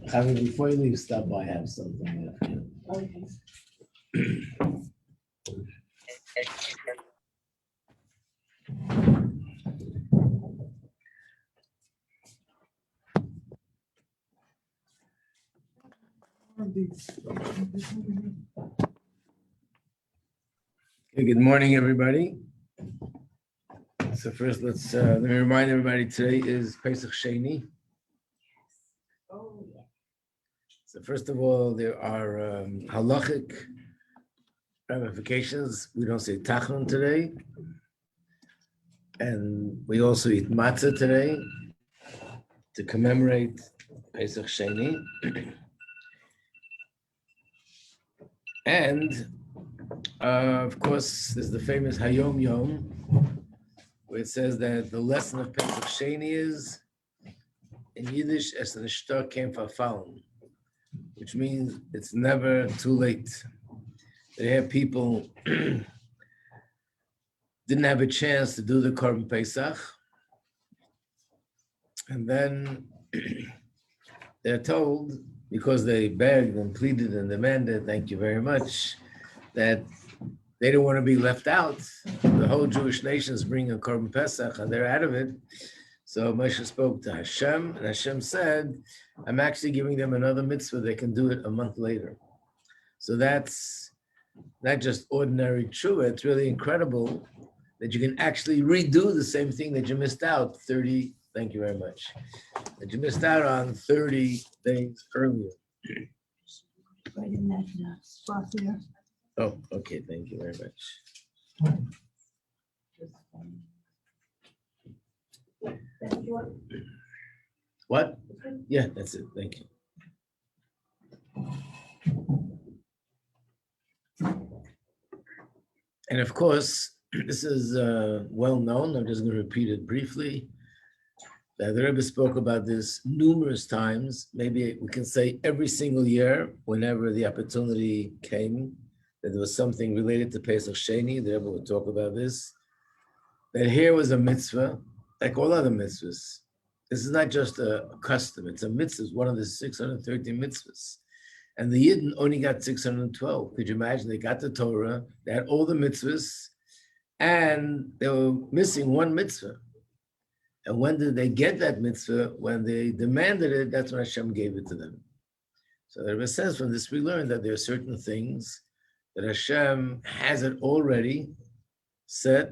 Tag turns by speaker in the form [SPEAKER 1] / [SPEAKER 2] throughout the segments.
[SPEAKER 1] Javi, before you leave, stop by, I have something.
[SPEAKER 2] Okay.
[SPEAKER 1] Okay, good morning, everybody. So first, let me remind everybody, today is Pesach Sheni.
[SPEAKER 2] Oh, yeah.
[SPEAKER 1] So first of all, there are halachic ramifications. We don't say tachon today. And we also eat matzah today to commemorate Pesach Sheni. And of course, there's the famous Hayom Yom, where it says that the lesson of Pesach Sheni is, in Yiddish, es nishtar kein verfallen, which means it's never too late. They have people didn't have a chance to do the Korban Pesach, and then they're told, because they begged and pleaded and demanded, thank you very much, that they don't want to be left out. The whole Jewish nation is bringing a Korban Pesach, and they're out of it. So Moshe spoke to Hashem, and Hashem said, I'm actually giving them another mitzvah. They can do it a month later. So that's not just ordinary tshuva. It's really incredible that you can actually redo the same thing that you missed out 30, thank you very much, that you missed out on 30 days earlier.
[SPEAKER 2] Right in that spot there.
[SPEAKER 1] Oh, okay, thank you very much.
[SPEAKER 2] Thank you.
[SPEAKER 1] What? Yeah, that's it, thank you. And of course, this is well known. I'm just going to repeat it briefly. The Rebbe spoke about this numerous times. Maybe we can say every single year, whenever the opportunity came, that there was something related to Pesach Sheni, the Rebbe would talk about this. That here was a mitzvah, like all other mitzvahs. This is not just a custom, it's a mitzvah, it's one of the 613 mitzvahs. And the Yidden only got 612. Could you imagine? They got the Torah, they had all the mitzvahs, and they were missing one mitzvah. And when did they get that mitzvah? When they demanded it, that's when Hashem gave it to them. So the Rebbe says from this we learn that there are certain things that Hashem has it already set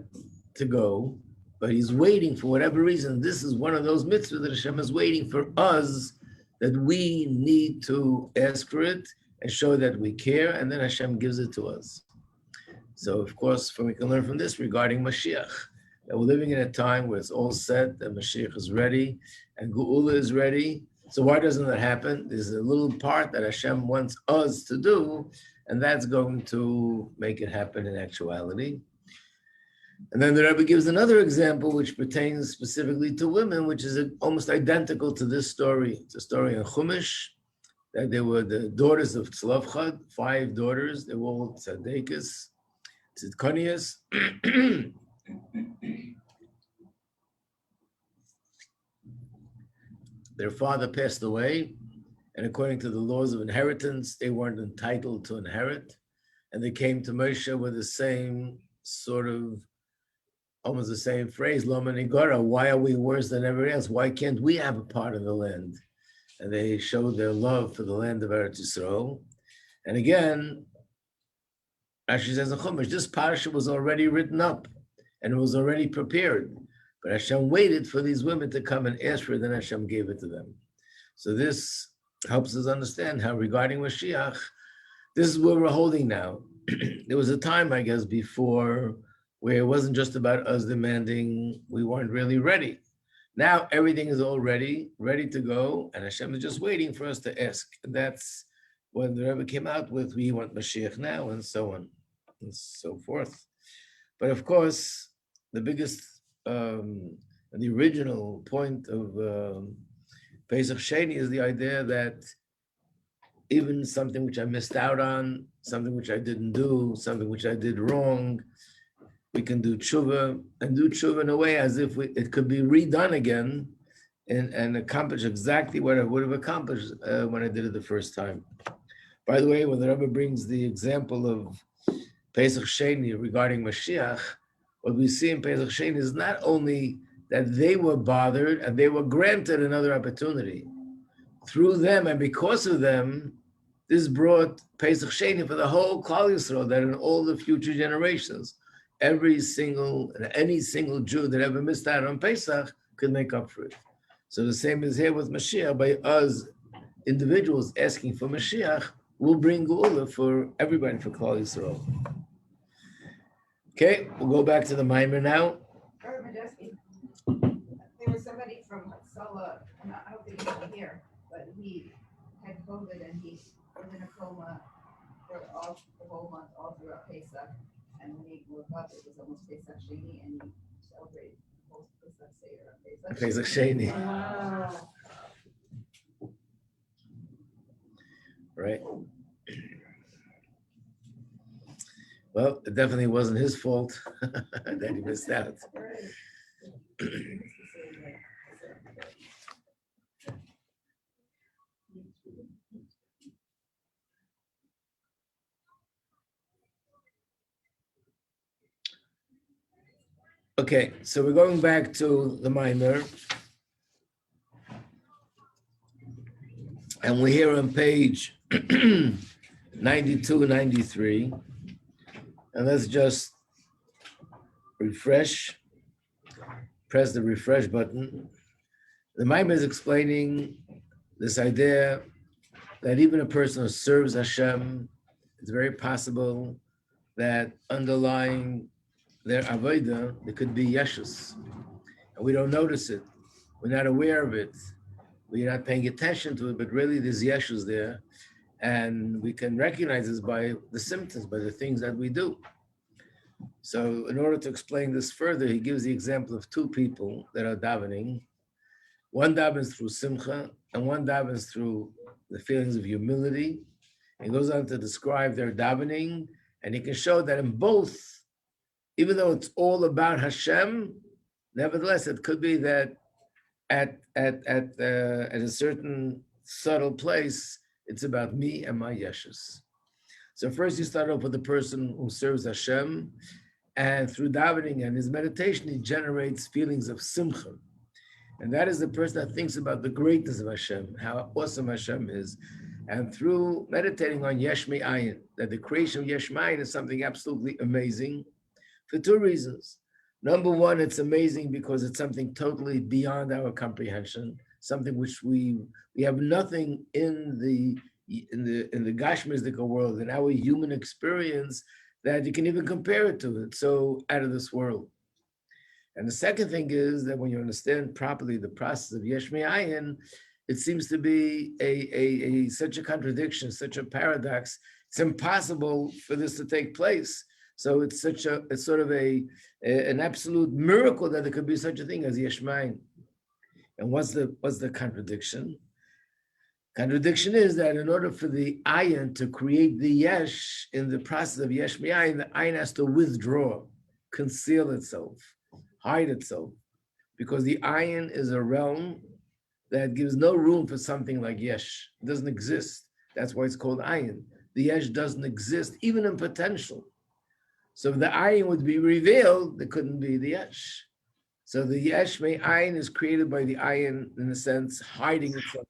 [SPEAKER 1] to go, but he's waiting for whatever reason. This is one of those mitzvahs that Hashem is waiting for us, that we need to ask for it and show that we care, and then Hashem gives it to us. So of course, we can learn from this regarding Mashiach, that we're living in a time where it's all set, that Mashiach is ready, and Geula is ready. So why doesn't that happen? There's a little part that Hashem wants us to do, and that's going to make it happen in actuality. And then the Rebbe gives another example which pertains specifically to women, which is almost identical to this story. It's a story in Chumash, that they were the daughters of Tzlavchad, 5 daughters. They were all tzaddikas, tzidkonias. Their father passed away, and according to the laws of inheritance, they weren't entitled to inherit. And they came to Moshe with the same sort of, almost the same phrase, Loma Nigara, why are we worse than everybody else? Why can't we have a part of the land? And they showed their love for the land of Eretz Yisrael. And again, Rashi says in Chumash, this parsha was already written up and it was already prepared. But Hashem waited for these women to come and ask for it, and Hashem gave it to them. So this helps us understand how regarding Mashiach, this is where we're holding now. There was a time, I guess, before where it wasn't just about us demanding, we weren't really ready. Now everything is all ready to go, and Hashem is just waiting for us to ask. And that's when the Rebbe came out with, we want Mashiach now, and so on, and so forth. But of course, the biggest, the original point of Pesach Sheni is the idea that even something which I missed out on, something which I didn't do, something which I did wrong, we can do tshuva, and do tshuva in a way as if it could be redone again, and accomplish exactly what I would have accomplished when I did it the first time. By the way, when the Rebbe brings the example of Pesach Sheni regarding Mashiach, what we see in Pesach Sheni is not only that they were bothered and they were granted another opportunity. Through them and because of them, this brought Pesach Sheni for the whole Klal Yisrael, that in all the future generations, any single Jew that ever missed out on Pesach could make up for it. So the same is here with Mashiach. By us individuals asking for Mashiach, will bring Geula for everybody, for Klal Yisrael. Okay, we'll go back to the Mamar now.
[SPEAKER 3] Rabbi Majeski, there was somebody from Sala, I don't think he was here, but he had COVID and he was in a coma for the whole month, all throughout Pesach. And when he woke up, it was almost Pesach Sheni, and he celebrated post Pesach Seder on
[SPEAKER 1] Pesach Sheni.
[SPEAKER 3] Wow.
[SPEAKER 1] Right. Well, it definitely wasn't his fault that he missed out. Okay, so we're going back to the Mamar. And we're here on page 92, 93. And let's just press the refresh button. The Mamar is explaining this idea that even a person who serves Hashem, it's very possible that underlying their avodah, there could be yeshus. And we don't notice it. We're not aware of it. We're not paying attention to it, but really there's yeshus there. And we can recognize this by the symptoms, by the things that we do. So in order to explain this further, he gives the example of two people that are davening. One davens through simcha, and one davens through the feelings of humility. He goes on to describe their davening, and he can show that in both, even though it's all about Hashem, nevertheless, it could be that at a certain subtle place, it's about me and my yeshus. So first you start off with the person who serves Hashem, and through davening and his meditation, he generates feelings of simcha. And that is the person that thinks about the greatness of Hashem, how awesome Hashem is. And through meditating on Yesh Me'ayin, that the creation of Yesh Me'ayin is something absolutely amazing, for two reasons. Number one, it's amazing because it's something totally beyond our comprehension, something which we have nothing in the Gashmistika world, in our human experience, that you can even compare it to. It's so out of this world. And the second thing is that when you understand properly the process of Yesh Me'ayin, it seems to be such a contradiction, such a paradox. It's impossible for this to take place. So it's sort of an absolute miracle that there could be such a thing as Yesh Me'ayin. And what's the contradiction? Contradiction is that in order for the ayin to create the yesh in the process of yesh me'ayin, the ayin has to withdraw, conceal itself, hide itself, because the ayin is a realm that gives no room for something like yesh. It doesn't exist. That's why it's called ayin. The yesh doesn't exist, even in potential. So if the ayin would be revealed, there couldn't be the yesh. So the yesh me'ayin is created by the ayin, in a sense, hiding itself,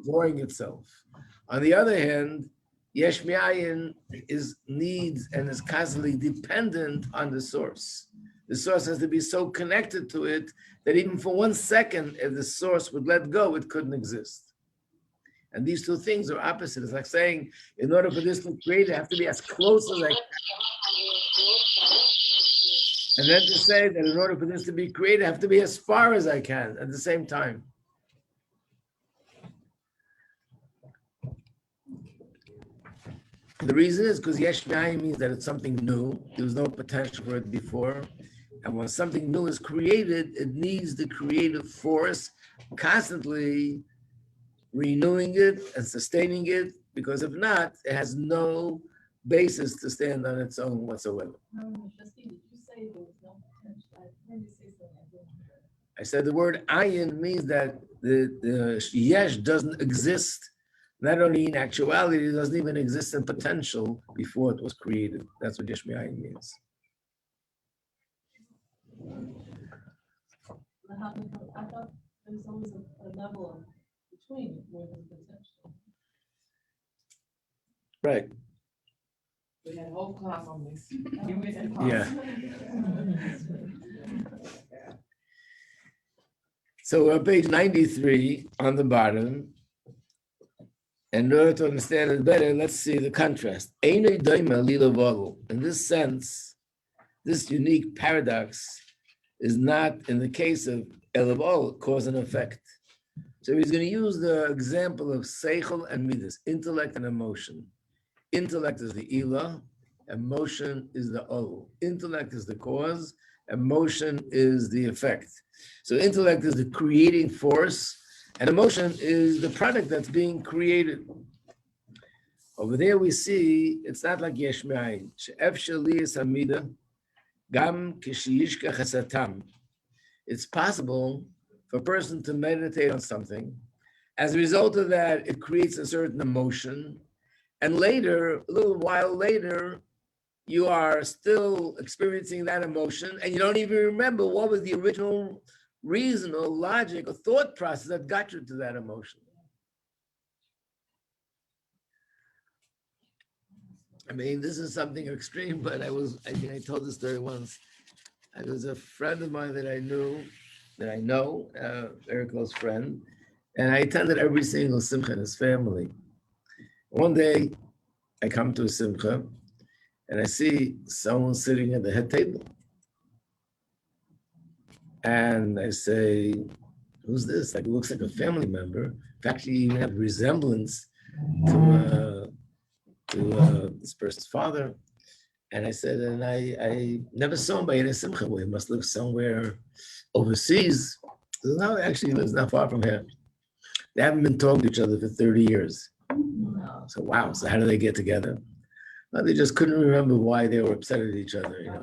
[SPEAKER 1] drawing itself. On the other hand, Yesh Me'ayin needs and is constantly dependent on the source. The source has to be so connected to it that even for 1 second, if the source would let go, it couldn't exist. And these two things are opposite. It's like saying, in order for this to create, I have to be as close as I can. And then to say that in order for this to be created, I have to be as far as I can at the same time. The reason is because Yesh Me'ayin means that it's something new. There was no potential for it before. And when something new is created, it needs the creative force constantly renewing it and sustaining it, because if not, it has no basis to stand on its own whatsoever.
[SPEAKER 2] Did you say there was no potential? I
[SPEAKER 1] I said the word ayin means that the yesh doesn't exist, not only in actuality, it doesn't even exist in potential before it was created. That's what yesh ayin means.
[SPEAKER 4] I thought there's always a level between where there's potential.
[SPEAKER 1] Right.
[SPEAKER 5] We had a whole class on this.
[SPEAKER 1] Yeah. So we're on page 93 on the bottom. And in order to understand it better, let's see the contrast. In this sense, this unique paradox is not in the case of Elavol, cause and effect. So he's going to use the example of Seichel and Midas, intellect and emotion. Intellect is the Ila, emotion is the O. Intellect is the cause, emotion is the effect. So intellect is the creating force, and emotion is the product that's being created. Over there we see, it's not like Yesh Me'ayin. She'ef sheli es hamida, gam kishiyishka chesatam. It's possible for a person to meditate on something. As a result of that, it creates a certain emotion. And later, a little while later, you are still experiencing that emotion and you don't even remember what was the original reason or logic or thought process that got you to that emotion. I mean, this is something extreme, but I think I told this story once. I was a friend of mine that I know, a very close friend, and I attended every single simcha in his family. One day, I come to a simcha, and I see someone sitting at the head table. And I say, who's this? Like, it looks like a family member. In fact, you even have resemblance to this person's father. And I said, and I never saw him by any simcha. Well, he must live somewhere overseas. So no, actually, he lives not far from here. They haven't been talking to each other for 30 years. So wow, so how do they get together? Well, they just couldn't remember why they were upset at each other,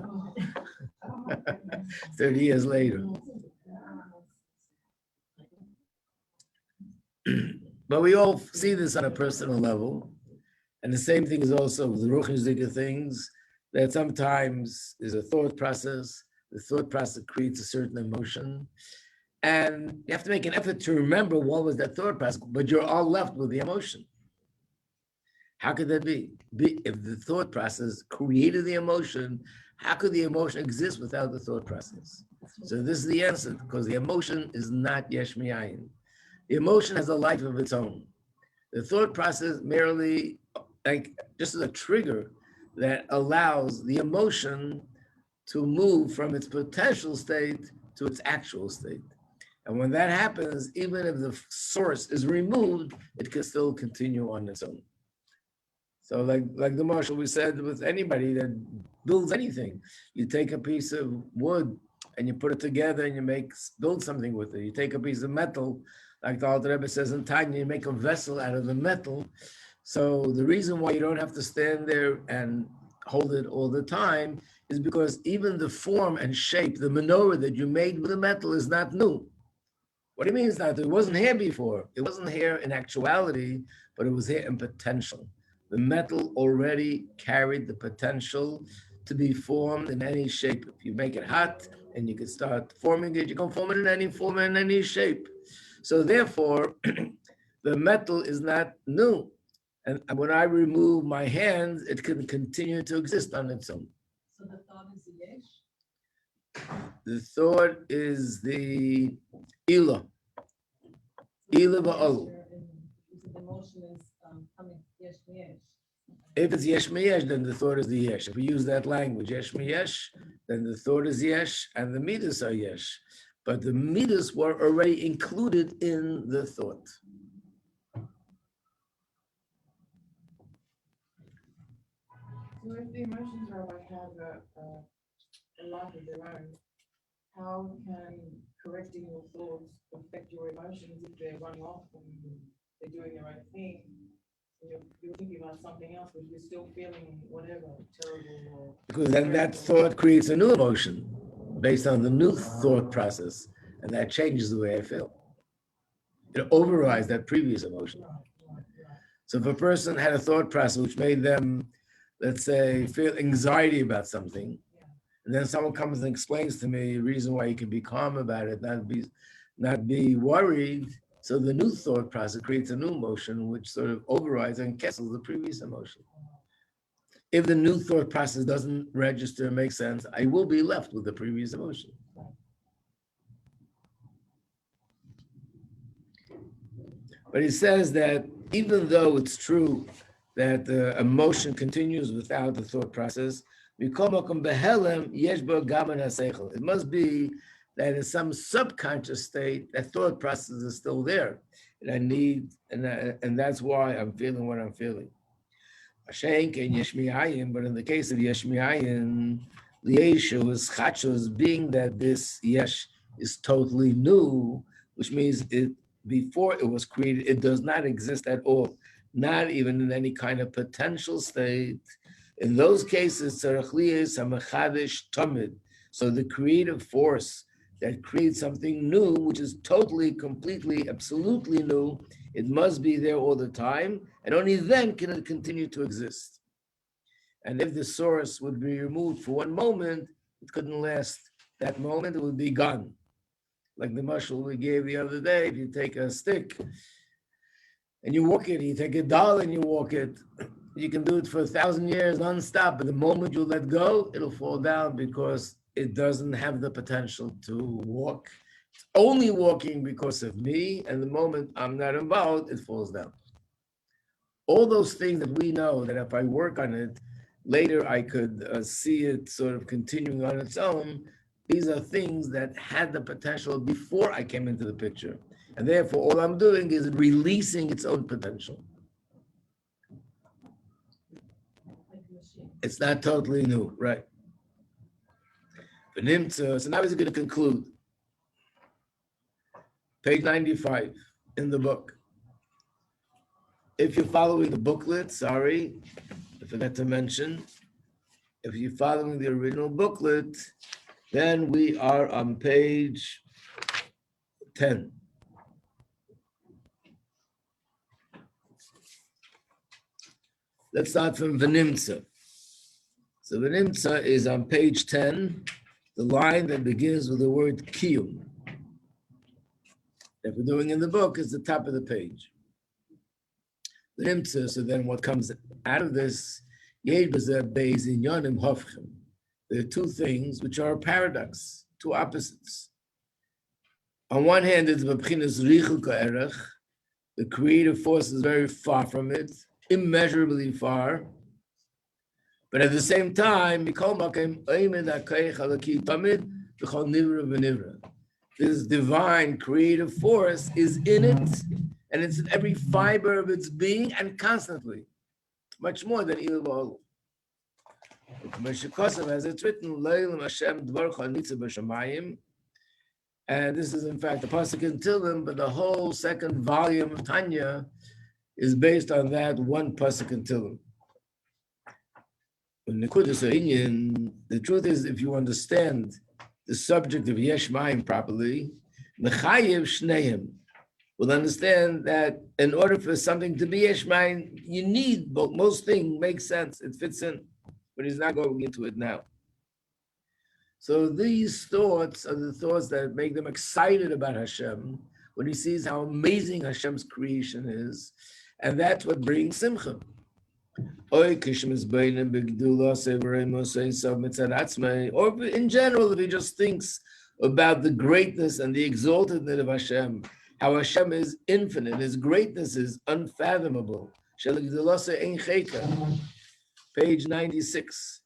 [SPEAKER 1] 30 years later. But we all see this on a personal level. And the same thing is also with the Ruchnisdige things, that sometimes there's a thought process. The thought process creates a certain emotion. And you have to make an effort to remember what was that thought process, but you're all left with the emotion. How could that be? If the thought process created the emotion, how could the emotion exist without the thought process? So this is the answer, because the emotion is not yesh me'ayin. The emotion has a life of its own. The thought process merely, like, just as a trigger that allows the emotion to move from its potential state to its actual state. And when that happens, even if the source is removed, it can still continue on its own. So like the marshal we said with anybody that builds anything, you take a piece of wood and you put it together and you build something with it. You take a piece of metal, like the Alter Rebbe says in Tanya, you make a vessel out of the metal. So the reason why you don't have to stand there and hold it all the time is because even the form and shape, the menorah that you made with the metal is not new. What do you mean it's not new? It wasn't here before. It wasn't here in actuality, but it was here in potential. The metal already carried the potential to be formed in any shape. If you make it hot and you can start forming it, you can form it in any form and any shape. So therefore, the metal is not new. And when I remove my hands, it can continue to exist on its own.
[SPEAKER 4] So the thought is the yesh?
[SPEAKER 1] The thought is the ila. Ila ba'ol.
[SPEAKER 4] The emotion is coming yesh yesh.
[SPEAKER 1] If it's yesh meyesh, then the thought is the yesh. If we use that language, yesh meyesh, then the thought is yesh and the midas are yesh. But the midas were already included in the thought.
[SPEAKER 5] So if the emotions are like have a life of their own, how can correcting your thoughts affect your emotions if they're running off and they're doing their own thing? You're thinking about something else, but you're still feeling whatever, terrible or...
[SPEAKER 1] Because then that thought creates a new emotion based on the new thought process. and that changes the way I feel. It overrides that previous emotion. So if a person had a thought process which made them, let's say, feel anxiety about something, and then someone comes and explains to me a reason why you can be calm about it, not be worried. So the new thought process creates a new emotion which sort of overrides and cancels the previous emotion. If the new thought process doesn't register and make sense, I will be left with the previous emotion. But he says that even though it's true that the emotion continues without the thought process, it must be that in some subconscious state, that thought process is still there. And I need, and that's why I'm feeling what I'm feeling. But in the case of Yesh Mi'ayin, the Yeshu is Chachos, being that this Yesh is totally new, which means it before it was created, it does not exist at all, not even in any kind of potential state. In those cases, so the creative force that creates something new, which is totally, completely, absolutely new, it must be there all the time, and only then can it continue to exist. And if the source would be removed for one moment, it couldn't last that moment, it would be gone. Like the mashal we gave the other day, if you take a stick and you walk it, you take a doll and you walk it, you can do it for 1,000 years nonstop, but the moment you let go, it'll fall down because it doesn't have the potential to walk. It's only walking because of me, and the moment I'm not involved, it falls down. All those things that we know that if I work on it, later I could see it sort of continuing on its own. These are things that had the potential before I came into the picture. And therefore, all I'm doing is releasing its own potential. It's not totally new, right? So now he's going to conclude. Page 95 in the book. If you're following the booklet, sorry, I forgot to mention, if you're following the original booklet, then we are on page 10. Let's start from Venimtza. So Venimtza is on page 10, the line that begins with the word kiyum. If we're doing in the book, it's the top of the page. Venimtza, so then what comes out of this, there are two things which are a paradox, two opposites. On one hand, it's the creative force is very far from it, immeasurably far. But at the same time, this divine creative force is in it, and it's in every fiber of its being and constantly, much more than Iyar. As it's written, and this is in fact the pasuk in Tehillim, but the whole second volume of Tanya is based on that one pasuk in Tehillim. The truth is, if you understand the subject of Yesh Mayim properly, will understand that in order for something to be Yesh Mayim, you need both. Most things make sense, it fits in, but he's not going into it now. So these thoughts are the thoughts that make them excited about Hashem when he sees how amazing Hashem's creation is, and that's what brings simcha. Or in general, if he just thinks about the greatness and the exaltedness of Hashem, how Hashem is infinite, his greatness is unfathomable. Page 96.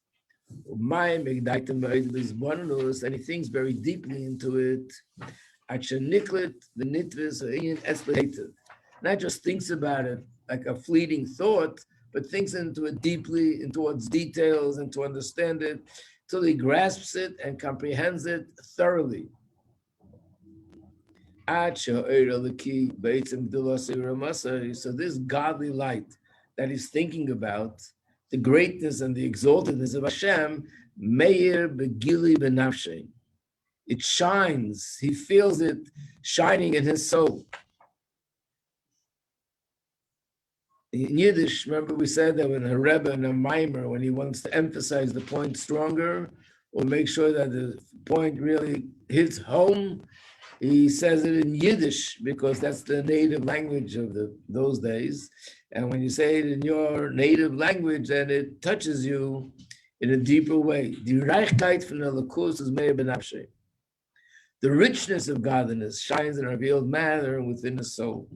[SPEAKER 1] And he thinks very deeply into it. Not just thinks about it like a fleeting thought, but thinks into it deeply, into its details, and to understand it, till he grasps it and comprehends it thoroughly. So this godly light that he's thinking about, the greatness and the exaltedness of Hashem, Meir Begili Benafshe. It shines. He feels it shining in his soul. In Yiddish, remember we said that when a Rebbe and a Mamar, when he wants to emphasize the point stronger, or make sure that the point really hits home, he says it in Yiddish because that's the native language of those days. And when you say it in your native language, then it touches you in a deeper way. Die Reichkeit von der Elokus is mehr benafshe. The richness of godliness shines in a revealed manner within the soul.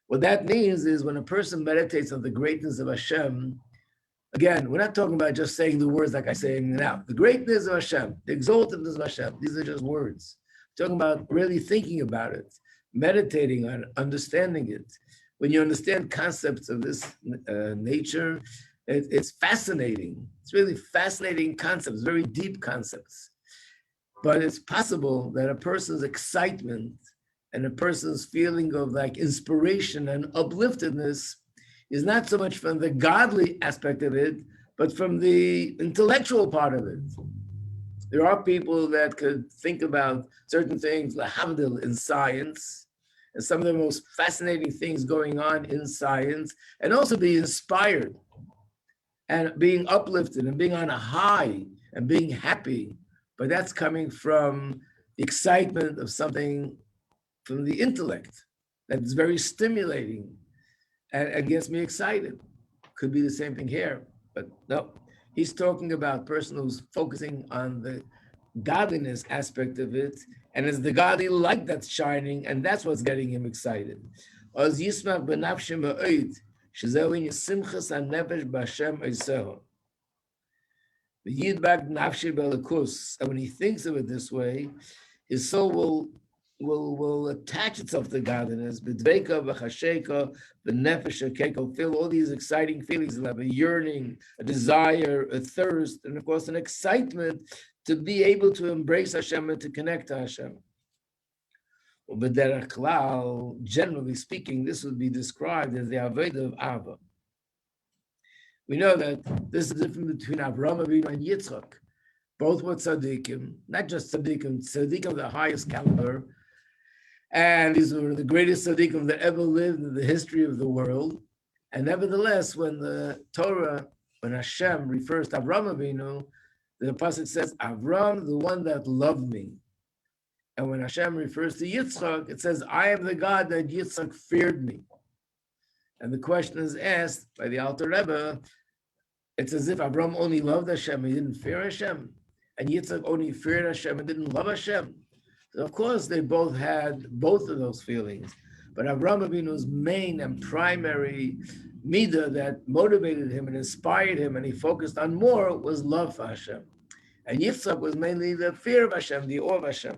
[SPEAKER 1] What that means is when a person meditates on the greatness of Hashem, again, we're not talking about just saying the words like I say it now. The greatness of Hashem, the exaltedness of Hashem, these are just words. We're talking about really thinking about it, meditating on it, understanding it. When you understand concepts of this nature, it's fascinating. It's really fascinating concepts, very deep concepts. But it's possible that a person's excitement and a person's feeling of like inspiration and upliftedness is not so much from the godly aspect of it, but from the intellectual part of it. There are people that could think about certain things, lahavdil, in science, and some of the most fascinating things going on in science, and also be inspired and being uplifted and being on a high and being happy. But that's coming from the excitement of something from the intellect that's very stimulating and gets me excited. Could be the same thing here, but no. He's talking about a person who's focusing on the godliness aspect of it, and it's the godly light that's shining, and that's what's getting him excited. Oz yismach b'nafshem ha'oid, shezeu in simchas ha'nefesh b'Hashem oiseho. V'yidbak nafshi b'elikus, and when he thinks of it this way, his soul will attach itself to godliness, b'dveika, b'chasheka, b'nefesh ha'keiko, feel all these exciting feelings, like a yearning, a desire, a thirst, and of course an excitement to be able to embrace Hashem and to connect to Hashem. B'derech klal, generally speaking, this would be described as the avodah of Ava. We know that this is the difference between Avraham Avinu and Yitzchak. Both were tzaddikim, not just tzaddikim of the highest caliber, and these were the greatest tzaddikim that ever lived in the history of the world. And nevertheless, when the Torah, when Hashem refers to Avraham Avinu, the pasuk says, Avram, the one that loved me. And when Hashem refers to Yitzchak, it says, I am the God that Yitzchak feared me. And the question is asked by the Alter Rebbe, it's as if Avram only loved Hashem, he didn't fear Hashem. And Yitzchak only feared Hashem and didn't love Hashem. So of course, they both had both of those feelings. But Avraham Avinu's main and primary midah that motivated him and inspired him and he focused on more was love for Hashem. And Yitzchak was mainly the fear of Hashem, the awe of Hashem.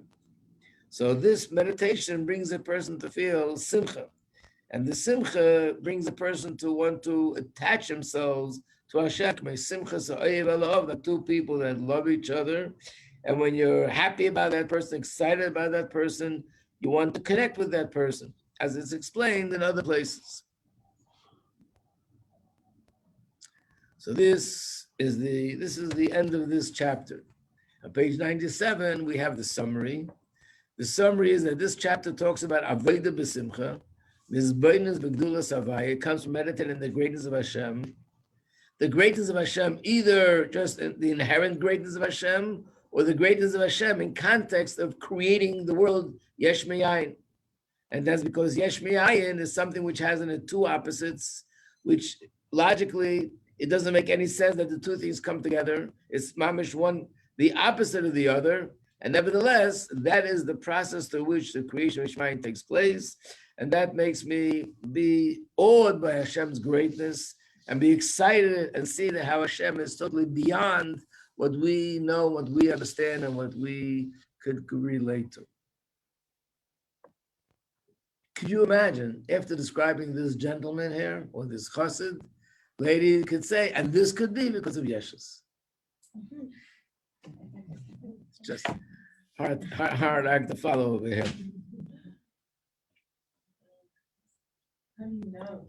[SPEAKER 1] So this meditation brings a person to feel simcha. And the simcha brings a person to want to attach themselves to Hashem. The two people that love each other. And when you're happy about that person, excited about that person, you want to connect with that person, as it's explained in other places. So this is the end of this chapter. On page 97, we have the summary. The summary is that this chapter talks about Avodah b'Simcha, Mizbeines b'Gdulas Havaya. It comes from meditating the greatness of Hashem. The greatness of Hashem, either just the inherent greatness of Hashem, or the greatness of Hashem in context of creating the world, Yesh Me'ayin. And that's because Yesh Me'ayin is something which has in it two opposites, which logically, it doesn't make any sense that the two things come together. It's mamish one, the opposite of the other. And nevertheless, that is the process through which the creation of Yesh Me'ayin takes place. And that makes me be awed by Hashem's greatness and be excited and see that how Hashem is totally beyond what we know, what we understand, and what we could relate to. Could you imagine, after describing this gentleman here, or this chassid, lady could say, and this could be because of Yeshus. It's just hard act to follow over here.
[SPEAKER 4] How do you know?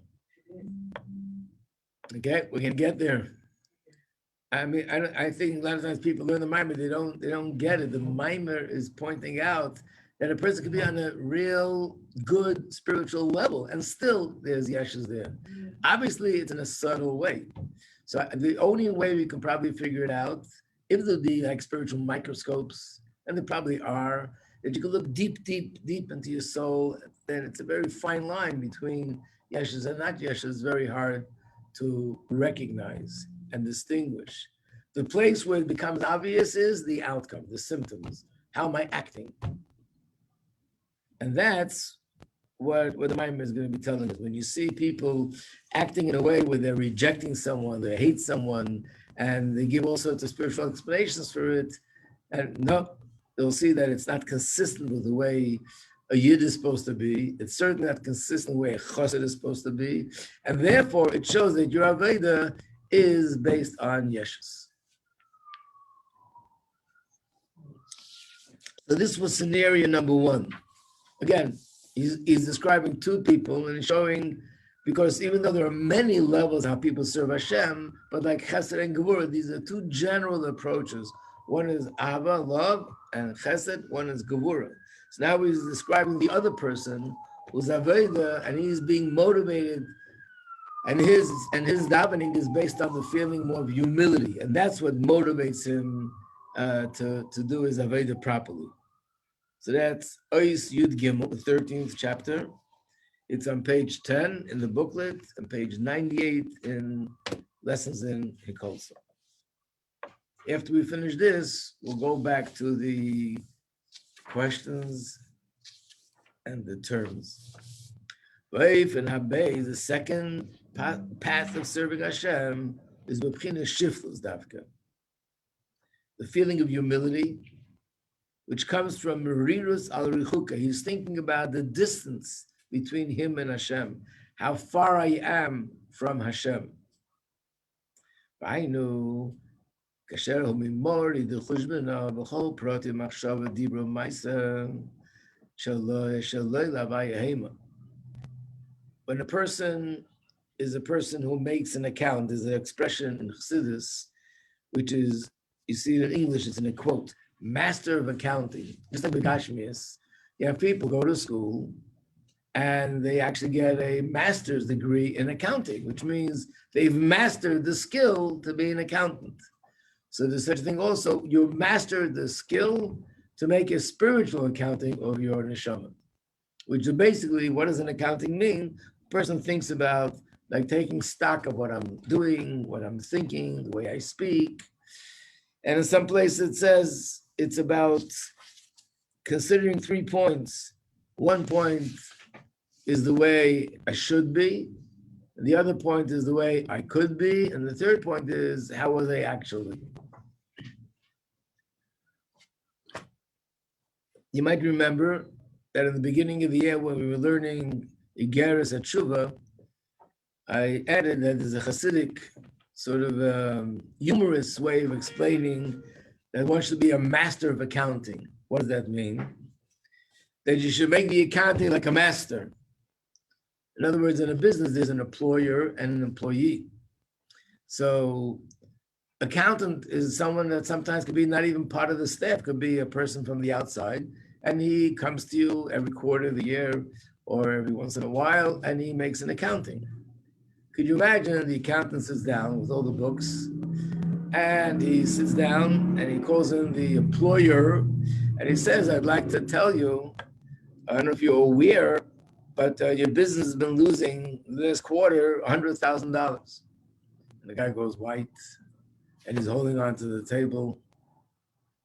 [SPEAKER 1] Okay, we can get there. I mean, I think a lot of times people learn the Mamar, they don't get it. The Mamar is pointing out that a person could be on a real good spiritual level, and still there's yeshus there. Obviously, it's in a subtle way. So the only way we can probably figure it out, if there'd be like spiritual microscopes, and there probably are, that you can look deep, deep, deep into your soul, then it's a very fine line between yeshus and not yeshus. It's very hard to recognize and distinguish. The place where it becomes obvious is the outcome, the symptoms. How am I acting? And that's what the Mamar is going to be telling us. When you see people acting in a way where they're rejecting someone, they hate someone, and they give all sorts of spiritual explanations for it, and no, they'll see that it's not consistent with the way a Yid is supposed to be. It's certainly not consistent with the way a Chassid is supposed to be. And therefore, it shows that your Aveda is based on Yeshus. So this was scenario number one. Again, he's describing two people and showing, because even though there are many levels how people serve Hashem, but like Chesed and Gevurah, these are two general approaches. One is Ava, love, and Chesed, one is Gevurah. So now he's describing the other person who's Aveda, and he's being motivated, and his davening is based on the feeling more of humility, and that's what motivates him to do his Aveda properly. So that's Ois Yud Gimel, the 13th chapter. It's on page 10 in the booklet and page 98 in Lessons in Heichaltzu. After we finish this, we'll go back to the questions and the terms. Vaif and Habei, the second path of serving Hashem is B'china Shiftlus Davka. The feeling of humility, which comes from Merirus al Richuka. He's thinking about the distance between him and Hashem, how far I am from Hashem. I know when a person is a person who makes an account, there's an expression in Chassidus, which is, you see it in English, it's in a quote, master of accounting. Just like Begashmias, you have people go to school and they actually get a master's degree in accounting, which means they've mastered the skill to be an accountant. So there's such a thing also, you've mastered the skill to make a spiritual accounting of your neshama, which is basically, what does an accounting mean? A person thinks about like taking stock of what I'm doing, what I'm thinking, the way I speak. And in some places it says it's about considering 3 points. 1 point is the way I should be. And the other point is the way I could be. And the third point is, how was I actually? You might remember that in the beginning of the year when we were learning Iyar at Tshuva, I added that there's a Hasidic sort of humorous way of explaining that one should be a master of accounting. What does that mean? That you should make the accounting like a master. In other words, in a business, there's an employer and an employee. So accountant is someone that sometimes could be not even part of the staff, could be a person from the outside, and he comes to you every quarter of the year or every once in a while, and he makes an accounting. Could you imagine the accountant sits down with all the books, and he sits down and he calls in the employer, and he says, I'd like to tell you, I don't know if you're aware, but your business has been losing this quarter $100,000. And the guy goes white, and he's holding on to the table,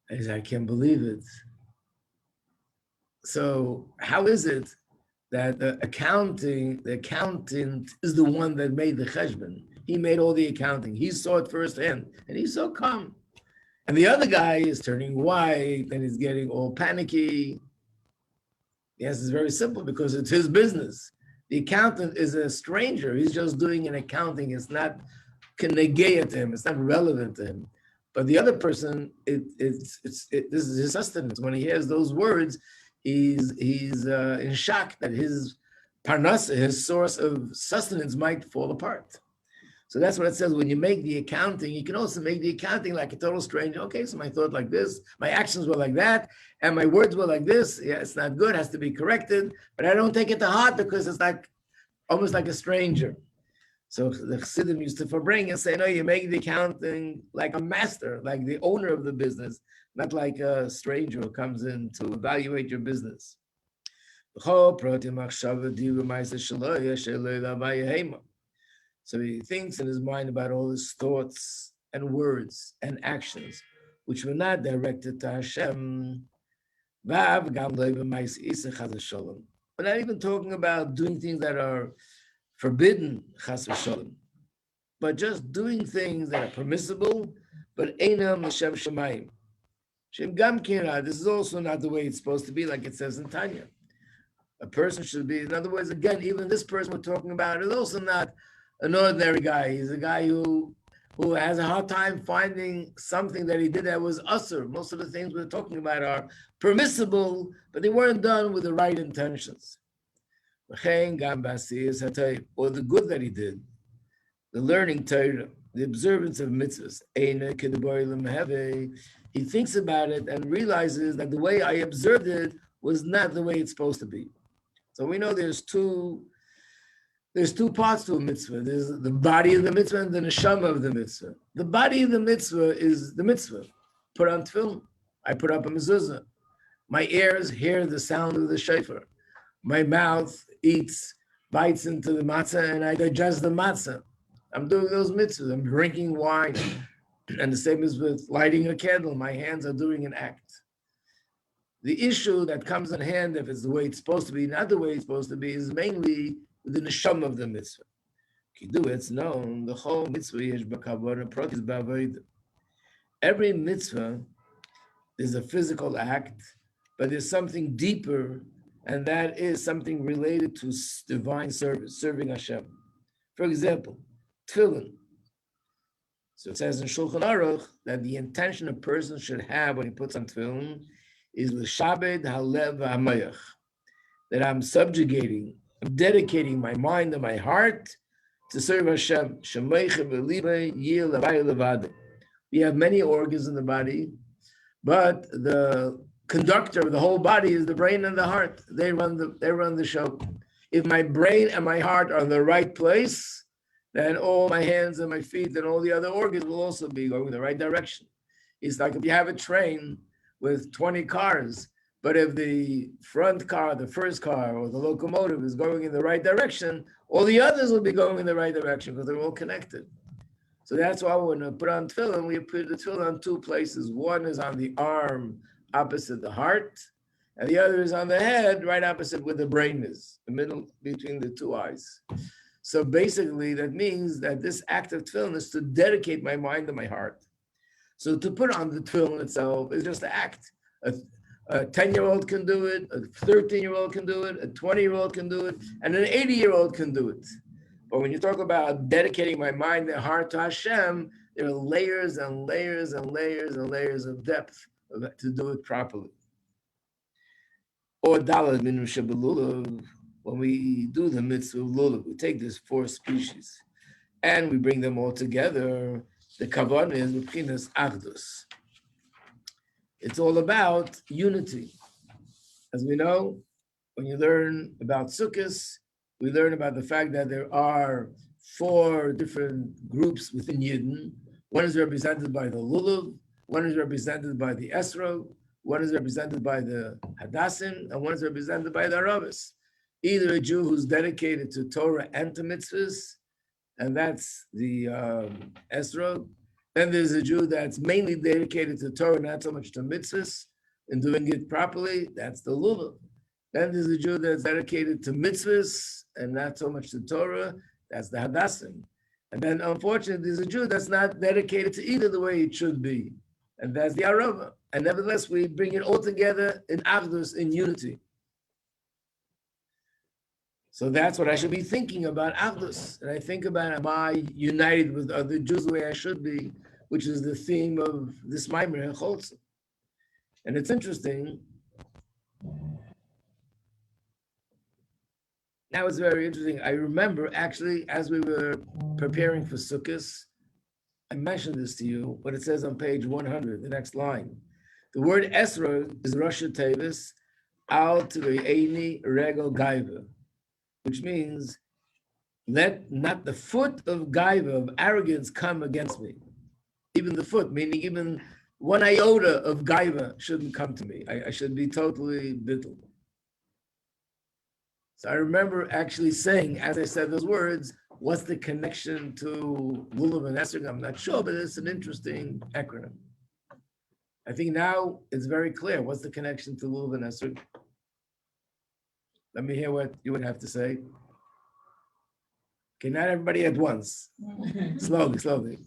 [SPEAKER 1] and he's like, I can't believe it. So how is it that the accountant is the one that made the cheshbon? He made all the accounting. He saw it firsthand, and he's so calm. And the other guy is turning white, and he's getting all panicky. The answer is very simple, because it's his business. The accountant is a stranger. He's just doing an accounting. It's not connected to him. It's not relevant to him. But the other person, this is his sustenance. When he hears those words, he's in shock that his parnasa, his source of sustenance, might fall apart. So that's what it says. When you make the accounting, you can also make the accounting like a total stranger. Okay, so my thought like this, my actions were like that, and my words were like this. Yeah, it's not good, has to be corrected, but I don't take it to heart because it's like almost like a stranger. So the Chassidim used to forbring and say, no, you make the accounting like a master, like the owner of the business, not like a stranger who comes in to evaluate your business. So he thinks in his mind about all his thoughts and words and actions, which were not directed to Hashem. We're not even talking about doing things that are forbidden, chas v'sholem, but just doing things that are permissible, but einam l'shem shemayim. Shem gam kira, this is also not the way it's supposed to be, like it says in Tanya. A person should be, in other words, again, even this person we're talking about is also not an ordinary guy. He's a guy who has a hard time finding something that he did that was usur. Most of the things we're talking about are permissible, but they weren't done with the right intentions. Or the good that he did, the learning Torah, the observance of mitzvahs. He thinks about it and realizes that the way I observed it was not the way it's supposed to be. So we know there's two parts to a mitzvah. There's the body of the mitzvah and the neshama of the mitzvah. The body of the mitzvah is the mitzvah. Put on tefillin. I put up a mezuzah. My ears hear the sound of the shofar. My mouth bites into the matzah, and I digest the matzah. I'm doing those mitzvahs. I'm drinking wine. And the same is with lighting a candle. My hands are doing an act. The issue that comes in hand, if it's the way it's supposed to be, not the way it's supposed to be, is mainly the neshama of the mitzvah. It's known, the whole mitzvah is b'kavod pratis b'avodah. Every mitzvah is a physical act, but there's something deeper, and that is something related to divine service, serving Hashem. For example, tefillin. So it says in Shulchan Aruch that the intention a person should have when he puts on tefillin is l'shabed halev ha'mayach, that I'm dedicating my mind and my heart to serve Hashem. We have many organs in the body, but the conductor of the whole body is the brain and the heart. They run the show. If my brain and my heart are in the right place, then all my hands and my feet and all the other organs will also be going in the right direction. It's like if you have a train with 20 cars, but if the front car, the first car, or the locomotive is going in the right direction, all the others will be going in the right direction because they're all connected. So that's why when we put on tefillin, we put the tefillin on two places. One is on the arm opposite the heart, and the other is on the head, right opposite where the brain is, the middle between the two eyes. So basically, that means that this act of tefillin is to dedicate my mind and my heart. So to put on the tefillin itself is just to act. A 10-year-old can do it, a 13-year-old can do it, a 20-year-old can do it, and an 80-year-old can do it. But when you talk about dedicating my mind and heart to Hashem, there are layers and layers and layers and layers of depth to do it properly. Or dalad minu shebelulav, when we do the mitzvah of lulav, we take these 4 species and we bring them all together. The kavanah is b'chinas achdus. It's all about unity. As we know, when you learn about Sukkot, we learn about the fact that there are 4 different groups within Yidden. One is represented by the Lulav, one is represented by the Esrog, one is represented by the Hadassim, and one is represented by the Arabis. Either a Jew who's dedicated to Torah and to mitzvahs, and that's the Esrog. Then there's a Jew that's mainly dedicated to Torah, not so much to mitzvahs, and doing it properly, that's the Lulav. Then there's a Jew that's dedicated to mitzvahs and not so much to Torah, that's the Hadassim. And then unfortunately, there's a Jew that's not dedicated to either the way it should be, and that's the Arava. And nevertheless, we bring it all together in Achdus, in unity. So that's what I should be thinking about Achdus. And I think about, am I united with other Jews the way I should be, which is the theme of this Mamar Heichaltzu. And it's interesting. That was very interesting. I remember actually, as we were preparing for Sukkot, I mentioned this to you, what it says on page 100, the next line. The word Esra is Rosh Tevis, Al Eini Regel Gaiva, which means let not the foot of Gaiva, of arrogance, come against me. Even the foot, meaning even one iota of Gaiva shouldn't come to me. I should be totally bittul. So I remember actually saying, as I said those words, what's the connection to Lulav and Esrog? I'm not sure, but it's an interesting acronym. I think now it's very clear. What's the connection to Lulav and Esrog? Let me hear what you would have to say. Okay, not everybody at once. Slowly.
[SPEAKER 4] Sometimes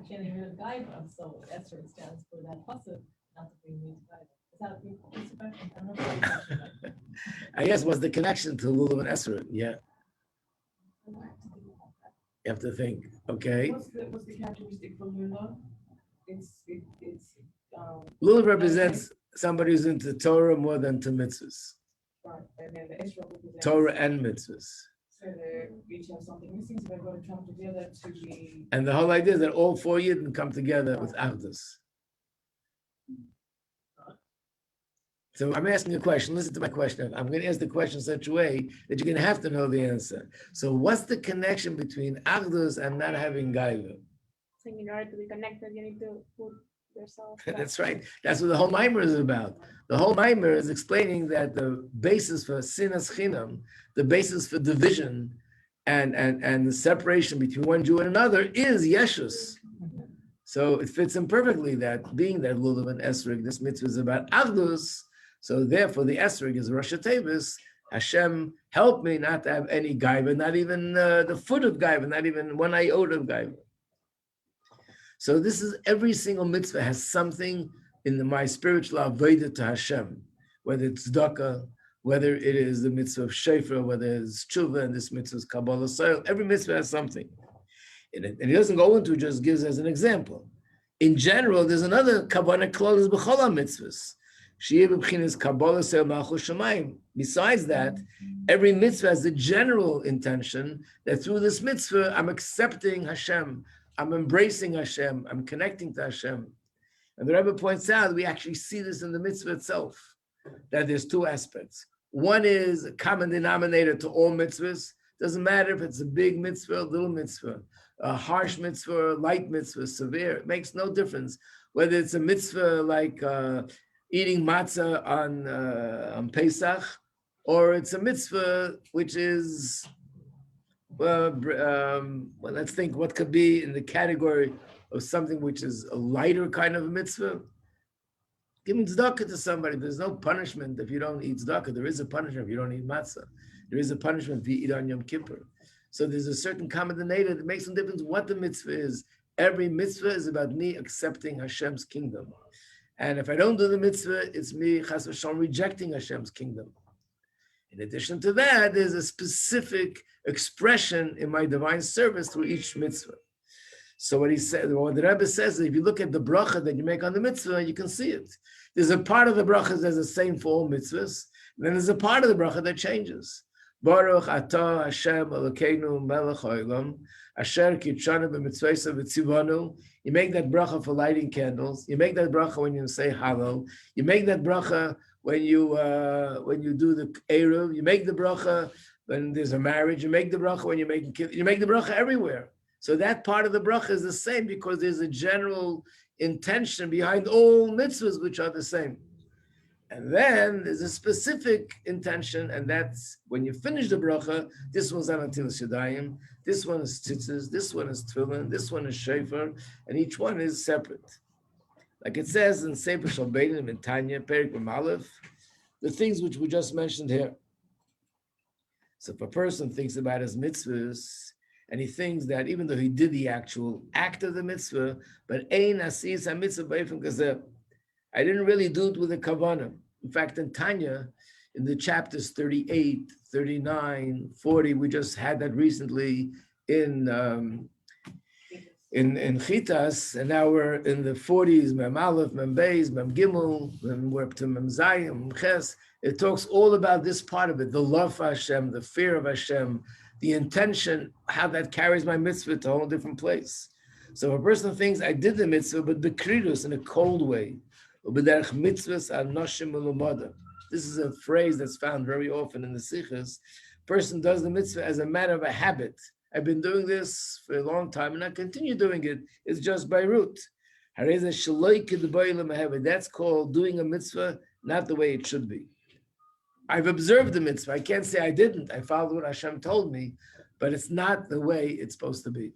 [SPEAKER 4] chanting the Gaiva, so Esther stands for that pasuk, not to bring me to Gaiva. Is that a question?
[SPEAKER 1] I guess what's the connection to Lulav and Esrog? Yeah. You have to think. Okay.
[SPEAKER 5] What's the characteristic for Lula? It's
[SPEAKER 1] Lulav represents somebody who's into Torah more than to mitzvahs.
[SPEAKER 5] right, and then the Esra represents
[SPEAKER 1] Torah and mitzvahs.
[SPEAKER 5] So they each have something missing, so they've got to come together to be.
[SPEAKER 1] And the whole idea is that all four Yidden come together with Avdus. So I'm asking a question. Listen to my question. I'm going to ask the question in such a way that you're going to have to know the answer. So what's the connection between Avdus and not having Gaiva?
[SPEAKER 6] So in order to be connected, you need to put yourself.
[SPEAKER 1] That's right. That's what the whole Mamar is about. The whole Mamar is explaining that the basis for sinas chinam, the basis for division and the separation between one Jew and another is Yeshus. So it fits in perfectly that being that Lulav and Esrog, this mitzvah is about Avdus. So therefore the Esrog is Rosh Tevis. Hashem, help me not to have any Gaiva, not even the foot of Gaiva, not even one iota of Gaiva. So this is every single mitzvah has something in my spiritual avodah to Hashem, whether it's tzedakah, whether it is the mitzvah of shofar, whether it's tshuva, and this mitzvah is kabbalah soil. Every mitzvah has something. And he doesn't go into it, just gives as an example. In general, there's another kavanah klal is b'chol mitzvahs. Besides that, every mitzvah has the general intention that through this mitzvah, I'm accepting Hashem, I'm embracing Hashem, I'm connecting to Hashem. And the Rebbe points out, we actually see this in the mitzvah itself, that there's two aspects. One is a common denominator to all mitzvahs. Doesn't matter if it's a big mitzvah, a little mitzvah, a harsh mitzvah, light mitzvah, severe. It makes no difference. Whether it's a mitzvah like eating matzah on Pesach, or it's a mitzvah which is, well, let's think what could be in the category of something which is a lighter kind of a mitzvah. Giving tzedakah to somebody, there's no punishment if you don't eat tzedakah. There is a punishment if you don't eat matzah. There is a punishment if you eat on Yom Kippur. So there's a certain common denominator that makes no difference what the mitzvah is. Every mitzvah is about me accepting Hashem's kingdom. And if I don't do the mitzvah, it's me, chas v'shalom, rejecting Hashem's kingdom. In addition to that, there's a specific expression in my divine service through each mitzvah. So what he said, what the Rebbe says, is if you look at the bracha that you make on the mitzvah, you can see it. There's a part of the bracha that's the same for all mitzvahs. And then there's a part of the bracha that changes. Baruch atah Hashem Elokeinu melech haolam asher kitshanu b'mitzvaysav v'tzivanu. You make that bracha for lighting candles. You make that bracha when you say Hallel. You make that bracha when you do the Eruv. You make the bracha when there's a marriage. You make the bracha when you're making kids. You make the bracha everywhere. So that part of the bracha is the same because there's a general intention behind all mitzvahs which are the same. And then there's a specific intention, and that's when you finish the bracha, this one's on Netilas Yadayim, this one is tzitzis, this one is tefillin, this one is shofar, and each one is separate. Like it says in Sefer Shalbeinim in Tanya, Perik Aleph, the things which we just mentioned here. So if a person thinks about his mitzvahs, and he thinks that even though he did the actual act of the mitzvah, but ein asis ha-mitzvah b'eifem kazeh, I didn't really do it with a kavanah. In fact, in Tanya, in the chapters 38, 39, 40, we just had that recently in in Chitas, and now we're in the 40s, Mem Aleph, Mem Beis, Mem Gimel, we're up to Mem Zayim, Mem Ches. It talks all about this part of it, the love for Hashem, the fear of Hashem, the intention, how that carries my mitzvah to a whole different place. So if a person thinks I did the mitzvah, but bekridus, in a cold way, this is a phrase that's found very often in the Sikhs. Person does the mitzvah as a matter of a habit. I've been doing this for a long time and I continue doing it. It's just by rote. That's called doing a mitzvah not the way it should be. I've observed the mitzvah. I can't say I didn't. I followed what Hashem told me, but it's not the way it's supposed to be.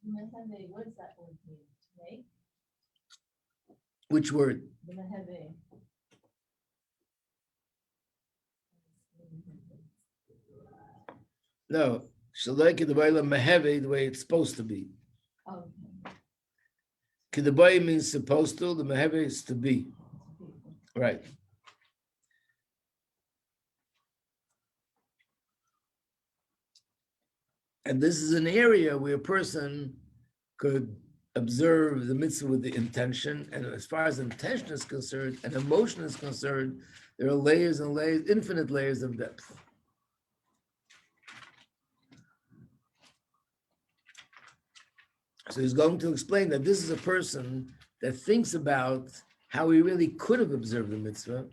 [SPEAKER 4] What does that word mean? Make?
[SPEAKER 1] Which word?
[SPEAKER 4] The meheve.
[SPEAKER 1] No. Shaloi Kedabayla Meheve, the way it's supposed to be.
[SPEAKER 4] Okay.
[SPEAKER 1] Kedabay means supposed to, the Meheve is to be. Right. And this is an area where a person could observe the mitzvah with the intention. And as far as intention is concerned and emotion is concerned, there are layers and layers, infinite layers of depth. So he's going to explain that this is a person that thinks about how he really could have observed the mitzvah.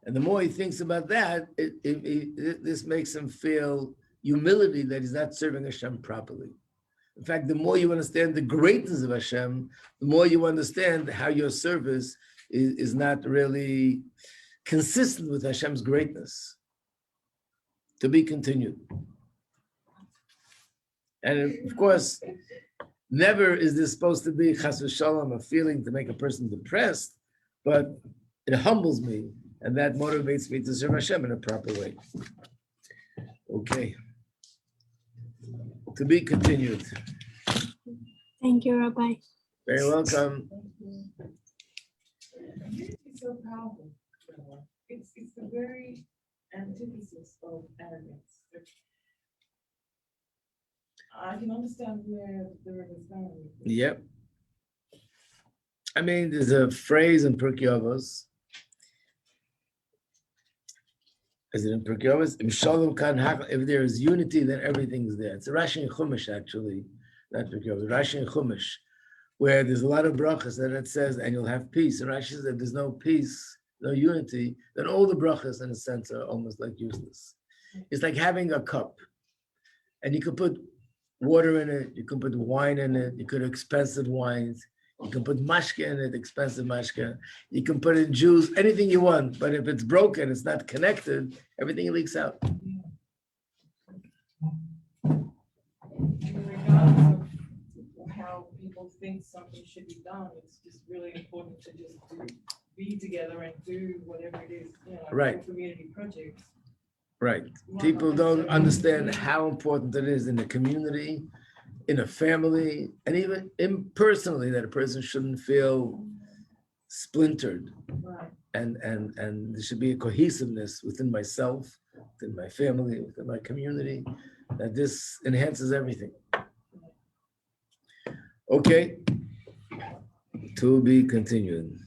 [SPEAKER 1] And the more he thinks about that, this makes him feel humility that he's not serving Hashem properly. In fact, the more you understand the greatness of Hashem, the more you understand how your service is not really consistent with Hashem's greatness. To be continued. And of course, never is this supposed to be chas v'shalom, a feeling to make a person depressed, but it humbles me, and that motivates me to serve Hashem in a proper way. Okay. To be continued.
[SPEAKER 6] Thank you, Rabbi.
[SPEAKER 1] Very welcome.
[SPEAKER 5] It's so powerful. It's the very antithesis of arrogance. I can understand where the river's going.
[SPEAKER 1] Yep. I mean, there's a phrase in Pirkei Avos. Is it in Pirkei Avos? If there is unity, then everything is there. It's a Rashi and Chumash, actually, not Pirkei Avos. Rashi and Chumash, where there's a lot of brachas, and it says, and you'll have peace. And Rashi says, if there's no peace, no unity, then all the brachas, in a sense, are almost like useless. It's like having a cup, and you could put water in it, you can put wine in it, you could have expensive wines, you can put mashke in it, expensive mashke, you can put in juice, anything you want, but if it's broken, it's not connected, everything leaks out.
[SPEAKER 5] Regardless of how people think something should be done, it's just really important to just be together and do whatever it is, like
[SPEAKER 1] right.
[SPEAKER 5] Community projects.
[SPEAKER 1] Right. People don't understand how important it is in a community, in a family, and even impersonally, that a person shouldn't feel splintered.
[SPEAKER 5] Right.
[SPEAKER 1] And there should be a cohesiveness within myself, within my family, within my community, that this enhances everything. Okay. To be continued.